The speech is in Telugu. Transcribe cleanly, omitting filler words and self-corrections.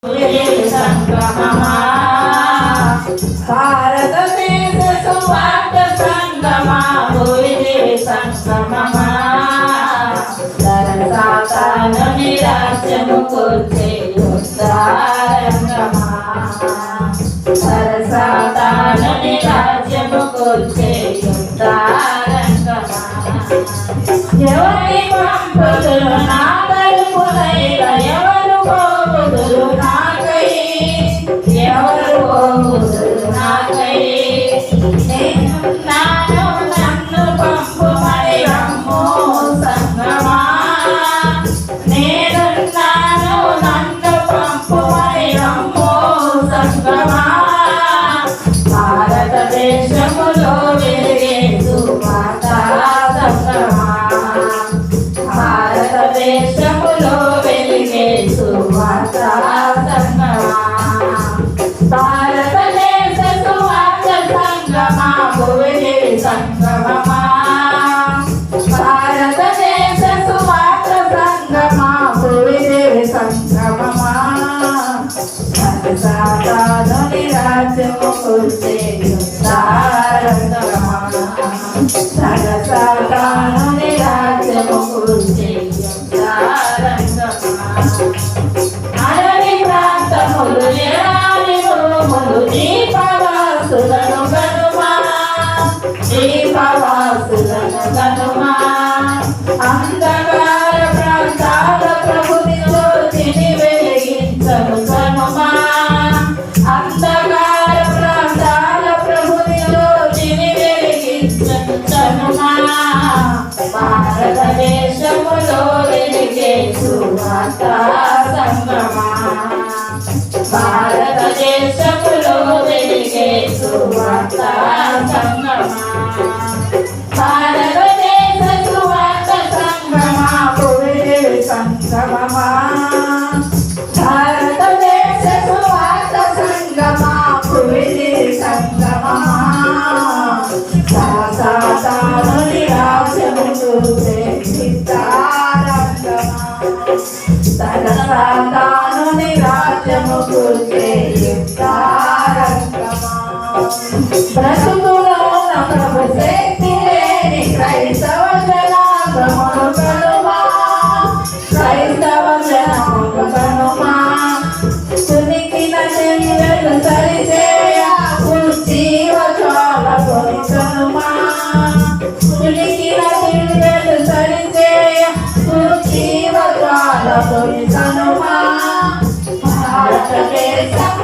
సంగమమా భారతదేశ సువార్త సంగమా భూమిదే సంగమమా సాతానుని రాజ్యము కూర్చే యుద్ధారంగమా సాతానుని రాజ్యము కూర్చే యుద్ధారంగమా ఎవరి పంపుదురు నా తలుపులైన ఎవరు పోగుదురు నాకై ఎవరు పోగుదురు నాకై నేనున్నాను నన్ను పంపుమని రమ్ము సంగమా నేనున్నాను నన్ను పంపుమని రమ్ము సంగమా భారతదేశములో వెలిగే సువార్త సంగమా భారతదేశములో వెలిగే సువార్త సంగమా భారతదేశ సువార్త సంగమా భువిదే సంగమమా భారతదేశ సువార్త సంగమా భువిదే సంగమమా సాతానుని రాజ్యము కూర్చే యుద్ధారంగమా సాతానుని రాజ్యము కూర్చే యుద్ధారంగమా అడవి ప్రాంతములు ఎడారి భూములు దీపవాసులను గనుమా దీపవాసులను గనుమా అంధకార ప్రాంతాల ప్రభుని జ్యోతిని వెలిగించను గనుమా అంధకార ప్రాంతాల ప్రభుని జ్యోతిని వెలిగించను గనుమా భారతదేశములో వెలిగే సువార్త సంగమా భారతదేశములో వెలిగే సువార్త సంగమా భారతదేశ సువార్త సంగమా భువిదే సంగమమా భారతదేశ సువార్త సంగమా భువిదే సంగమమా సాతానుని రాజ్యము కూర్చే యుద్ధారంగమా సాతానుని రాజ్యము కూర్చే యుద్ధారంగమా బ్రతుకులో ప్రభు శక్తి లేని క్రైస్తవ జనాంగమును కనుమా క్రైస్తవ జనమును కనుమా సునికిన చెల్లెలు సరిచేయ కుర్చీవ జ్వాలకొని కనుమా సునికిన చెల్లెలు సరిచేయ కుర్చీవ జ్వాలకొని కనుమా భారతదేశం